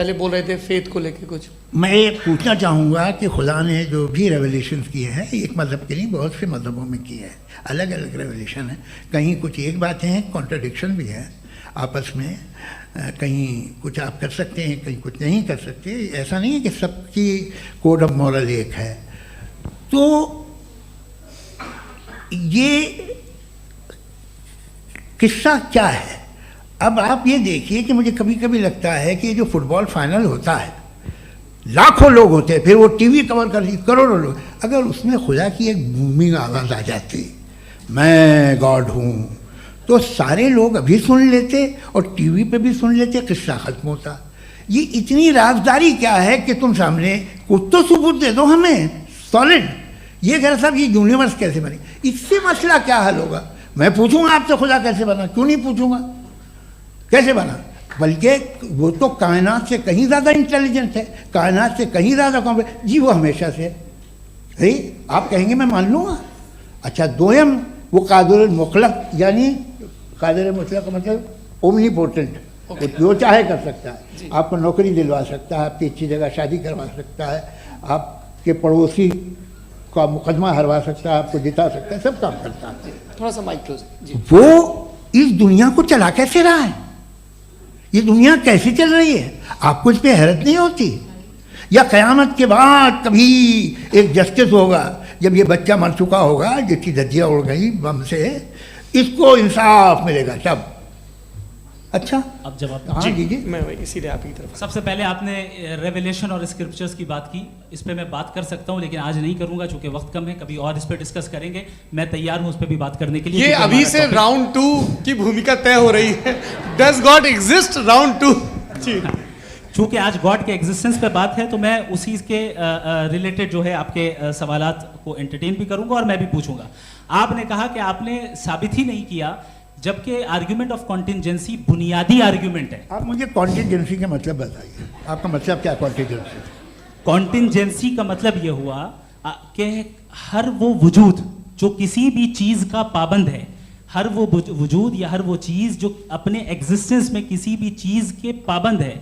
पहले बोल रहे थे फेथ को लेके कुछ। मैं ये पूछना चाहूँगा कि खुदा ने जो भी रेवलेशन किए हैं, एक मज़हब के नहीं बहुत से मज़हबों में किए हैं, अलग अलग रेवलेशन है। कहीं कुछ एक बातें हैं, कॉन्ट्रडिक्शन भी है आपस में, कहीं कुछ आप कर सकते हैं, कहीं कुछ नहीं कर सकते। ऐसा नहीं है कि सबकी कोड ऑफ मॉरल एक है। तो ये किस्सा क्या है? अब आप ये देखिए कि मुझे कभी कभी लगता है कि जो फुटबॉल फाइनल होता है, लाखों लोग होते हैं, फिर वो टीवी कवर कर करोड़ों लोग, अगर उसमें खुदा की एक बूमिंग आवाज़ आ जाती, मैं गॉड हूँ, तो सारे लोग अभी सुन लेते और टीवी पे भी सुन लेते, किस्सा खत्म होता। ये इतनी राजदारी क्या है कि तुम सामने कुछ तो सबूत दे दो हमें सॉलिड। ये कह साहब ये यूनिवर्स कैसे बनी, इससे मसला क्या हल होगा? मैं पूछूंगा आपसे खुदा कैसे बना? क्यों नहीं पूछूंगा कैसे बना? बल्कि वो तो कायनात से कहीं ज़्यादा इंटेलिजेंट है, कायनात से कहीं ज़्यादा कॉम्प्लेक्स। जी वो हमेशा से है, आप कहेंगे मैं मान लूँगा। अच्छा दोयम वो कादिर मुतलक, यानी कादिर मुतलक का मतलब ओमनीपोटेंट, वो जो चाहे कर सकता है। आपको नौकरी दिलवा सकता है, आपकी अच्छी जगह शादी करवा सकता है, आपके पड़ोसी का मुकदमा हरवा सकता है, आपको जिता सकता है, सब काम करता है। थोड़ा सा माइक क्लोज जी। वो इस दुनिया को चला कैसे रहा है? ये दुनिया कैसे चल रही है? आपको इस पर हैरत नहीं होती? या क़यामत के बाद कभी एक जस्टिस होगा, जब ये बच्चा मर चुका होगा, जिसकी धज्जियाँ उड़ गई बम से, इसको इंसाफ मिलेगा तब। अच्छा अब जवाब हाँ दीजिए। मैं इसीलिए आप की तरफ। सबसे पहले आपने रेवलेशन और स्क्रिप्चर्स की बात की, इस पे मैं बात कर सकता हूँ लेकिन आज नहीं करूंगा चूंकि वक्त कम है, कभी और इस पे डिस्कस करेंगे। मैं तैयार हूँ उस पे भी बात करने के लिए। ये अभी से राउंड 2 की भूमिका तय हो रही है। डज गॉड एग्जिस्ट राउंड 2 जी। चूंकि आज गॉड के एग्जिस्टेंस पे बात है तो मैं उसी के रिलेटेड जो है आपके सवालात को एंटरटेन भी करूंगा और मैं भी पूछूंगा। आपने कहा कि आपने साबित ही नहीं किया, जबकि आर्ग्यूमेंट ऑफ कॉन्टिजेंसी बुनियादी आर्ग्यूमेंट है। आप मुझे कॉन्टिजेंसी का मतलब बताइए, आपका मतलब क्या? कॉन्टिजेंसी कॉन्टिजेंसी का मतलब यह हुआ कि हर वो वजूद जो किसी भी चीज का पाबंद है, हर वो वजूद या हर वो चीज जो अपने एग्जिस्टेंस में किसी भी चीज के पाबंद है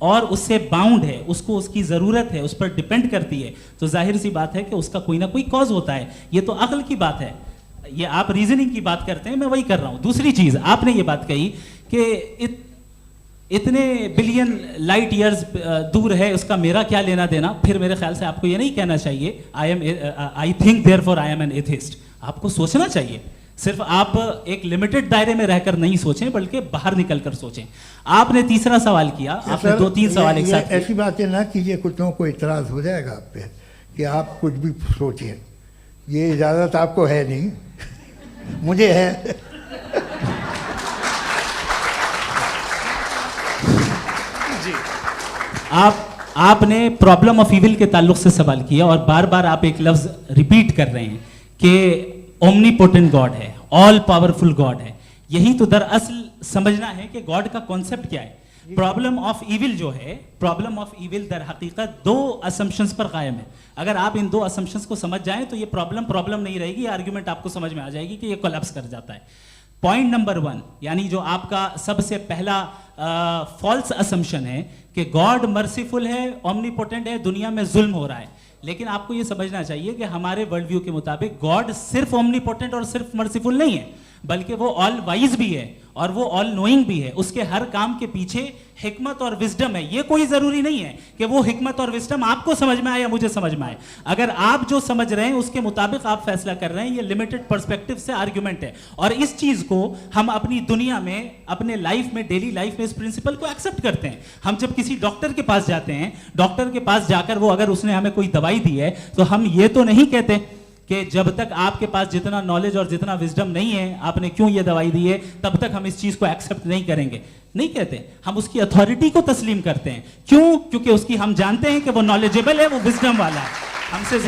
और उससे बाउंड है, उसको उसकी ज़रूरत है, उस पर डिपेंड करती है, तो जाहिर सी बात है कि उसका कोई ना कोई कॉज होता है। ये तो अक्ल की बात है, ये आप रीजनिंग की बात करते हैं, मैं वही कर रहा हूँ। दूसरी चीज़ आपने ये बात कही कि इतने बिलियन लाइट ईयर्स दूर है, उसका मेरा क्या लेना देना। फिर मेरे ख्याल से आपको ये नहीं कहना चाहिए I think therefore I am an atheist. आपको सोचना चाहिए, सिर्फ आप एक लिमिटेड दायरे में रहकर नहीं सोचें बल्कि बाहर निकलकर सोचें। आपने तीसरा सवाल किया, आपने 2-3 सवाल एक साथ। ऐसी बातें ना कीजिए, कुछ लोगों को इतराज़ हो जाएगा आप पे कि आप कुछ भी सोचिए। ये इजाज़त आपको है नहीं, मुझे है। जी आपने प्रॉब्लम ऑफ इविल के ताल्लुक से सवाल किया और बार बार आप एक लफ्ज रिपीट कर रहे हैं कि ओमनीपोटेंट गॉड है, ऑल पावरफुल गॉड है। यही तो दरअसल समझना है कि गॉड का कॉन्सेप्ट क्या है। प्रॉब्लम ऑफ इविल जो है, प्रॉब्लम ऑफ इविल दर हकीकत 2 असम्पशंस पर कायम है। अगर आप इन 2 असम्पशंस को समझ जाएं तो ये प्रॉब्लम नहीं रहेगी, आर्ग्यूमेंट आपको समझ में आ जाएगी कि ये कोलैप्स कर जाता है। पॉइंट नंबर 1, यानी जो आपका सबसे पहला फॉल्स असम्पशन है कि गॉड मर्सीफुल है, ओमनीपोटेंट है, दुनिया में जुल्म हो रहा है। लेकिन आपको यह समझना चाहिए कि हमारे वर्ल्ड व्यू के मुताबिक गॉड सिर्फ ओमनीपोटेंट और सिर्फ मर्सीफुल नहीं है, बल्कि वो ऑल वाइज भी है और वो ऑल नोइंग भी है। उसके हर काम के पीछे हिकमत और विजडम है। ये कोई जरूरी नहीं है कि वो हिकमत और विजडम आपको समझ में आए या मुझे समझ में आए। अगर आप जो समझ रहे हैं उसके मुताबिक आप फैसला कर रहे हैं, ये लिमिटेड पर्सपेक्टिव से आर्ग्यूमेंट है। और इस चीज को हम अपनी दुनिया में, अपने लाइफ में, डेली लाइफ में इस प्रिंसिपल को एक्सेप्ट करते हैं। हम जब किसी डॉक्टर के पास जाते हैं, डॉक्टर के पास जाकर वो अगर उसने हमें कोई दवाई दी है तो हम ये तो नहीं कहते कि जब तक आपके पास जितना नॉलेज और जितना विजडम नहीं है, आपने क्यों ये दवाई दी है, तब तक हम इस चीज को एक्सेप्ट नहीं करेंगे। नहीं कहते, हम उसकी अथॉरिटी को तस्लीम करते हैं। क्यों? क्योंकि उसकी हम जानते हैं कि वो नॉलेजेबल है, वो विजडम वाला है, हमसे